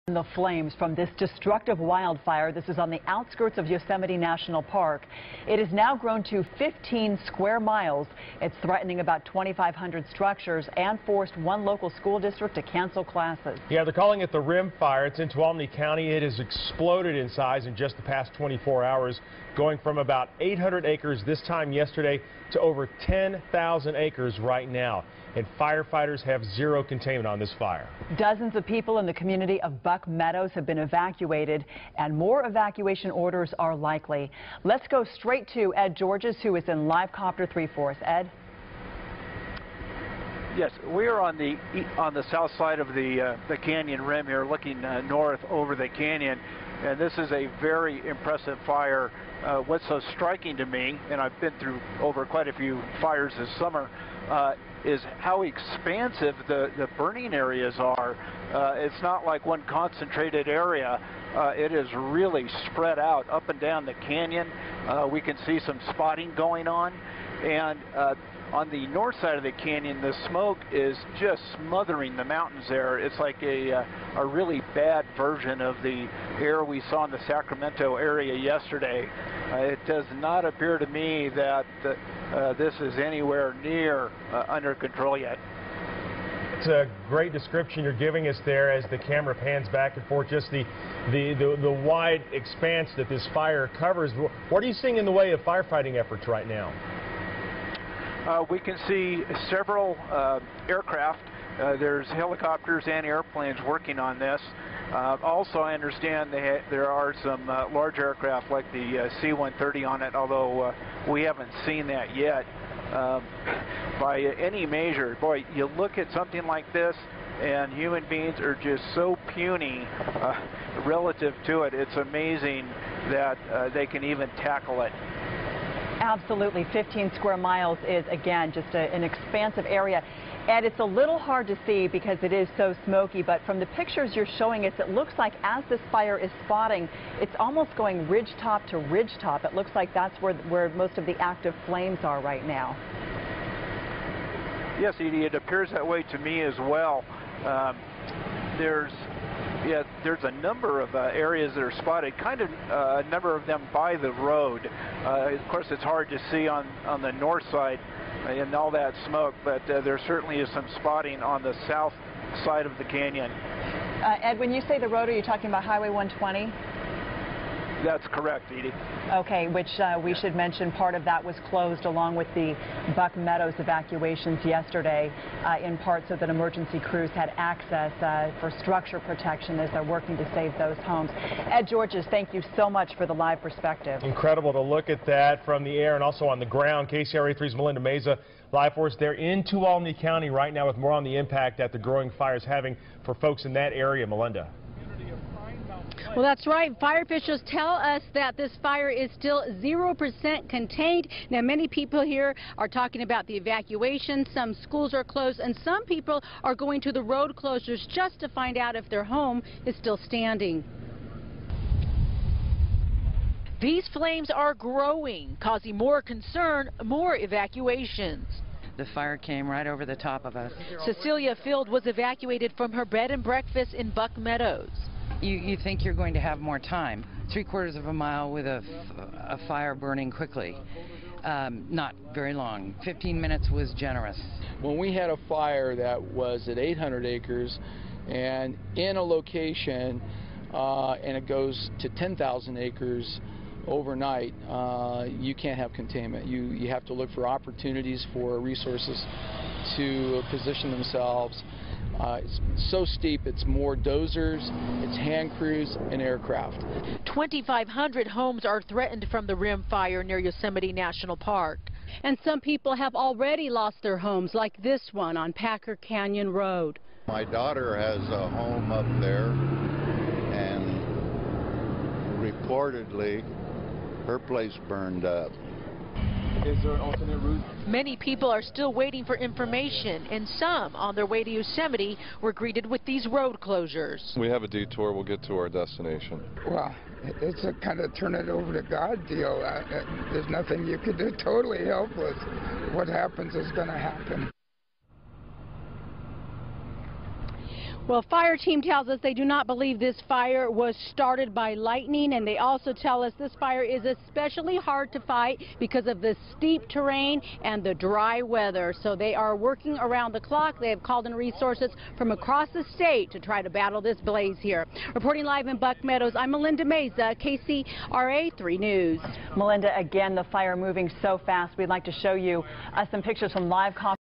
The flames from this destructive wildfire. This is on the outskirts of Yosemite National Park. It has now grown to 15 square miles. It's threatening about 2,500 structures and forced one local school district to cancel classes. Yeah, they're calling it the Rim Fire. It's in Tuolumne County. It has exploded in size in just the past 24 hours, going from about 800 acres this time yesterday to over 10,000 acres right now. And firefighters have zero containment on this fire. Dozens of people in the community of Buck Meadows have been evacuated, and more evacuation orders are likely. Let's go straight to Ed Georges, who is in live copter 3/4. Ed? Yes, we are on the south side of the canyon rim here, looking north over the canyon, and this is a very impressive fire. What's so striking to me, and I've been through over quite a few fires this summer, is how expansive the burning areas are. It's not like one concentrated area. It is really spread out up and down the canyon. We can see some spotting going on, and on the north side of the canyon, the smoke is just smothering the mountains there. It's like a really bad version of the air we saw in the Sacramento area yesterday. It does not appear to me that this is anywhere near under control yet. It's a great description you're giving us there as the camera pans back and forth, just the wide expanse that this fire covers. What are you seeing in the way of firefighting efforts right now? We can see several aircraft. There's helicopters and airplanes working on this. Also, I understand there are some large aircraft like the C-130 on it, although we haven't seen that yet. By any measure, boy, you look at something like this, and human beings are just so puny relative to it. It's amazing that they can even tackle it. Absolutely. 15 square miles is, again, just an expansive area. And it's a little hard to see because it is so smoky, but from the pictures you're showing us, it looks like as this fire is spotting, it's almost going ridge top to ridge top. It looks like that's where most of the active flames are right now. Yes, Edie, it appears that way to me as well. There's a number of areas that are spotted, kind of a number of them by the road. Of course, it's hard to see on the north side and all that smoke, but there certainly is some spotting on the south side of the canyon. Ed, when you say the road, are you talking about Highway 120? That's correct, Edie. Okay, which we should mention part of that was closed along with the Buck Meadows evacuations yesterday, in part so that emergency crews had access for structure protection as they're working to save those homes. Ed Georges, thank you so much for the live perspective. Incredible to look at that from the air and also on the ground. KCRA 3's Melinda Meza, live for us there in Tuolumne County right now with more on the impact that the growing fire is having for folks in that area. Melinda. Well, that's right. Fire officials tell us that this fire is still 0% contained. Now, many people here are talking about the evacuation. Some schools are closed, and some people are going to the road closures just to find out if their home is still standing. These flames are growing, causing more concern, more evacuations. The fire came right over the top of us. Cecilia Field was evacuated from her bed and breakfast in Buck Meadows. You think you're going to have more time. 3/4 of a mile with a fire burning quickly. Not very long. 15 minutes was generous. When we had a fire that was at 800 acres and in a location and it goes to 10,000 acres overnight, you can't have containment. You have to look for opportunities for resources to position themselves. It's so steep, it's more dozers, it's hand crews, and aircraft. 2,500 homes are threatened from the Rim Fire near Yosemite National Park. And some people have already lost their homes, like this one on Packer Canyon Road. My daughter has a home up there, and reportedly, her place burned up. Is there an alternate route? Many people are still waiting for information, and some on their way to Yosemite were greeted with these road closures. We have a detour. We'll get to our destination. Well, it's a kind of turn it over to God deal. There's nothing you can do. Totally helpless. What happens is going to happen. Well, fire team tells us they do not believe this fire was started by lightning, and they also tell us this fire is especially hard to fight because of the steep terrain and the dry weather. So they are working around the clock. They have called in resources from across the state to try to battle this blaze here. Reporting live in Buck Meadows, I'm Melinda Meza, KCRA 3 News. Melinda, again, the fire moving so fast. We'd like to show you some pictures from live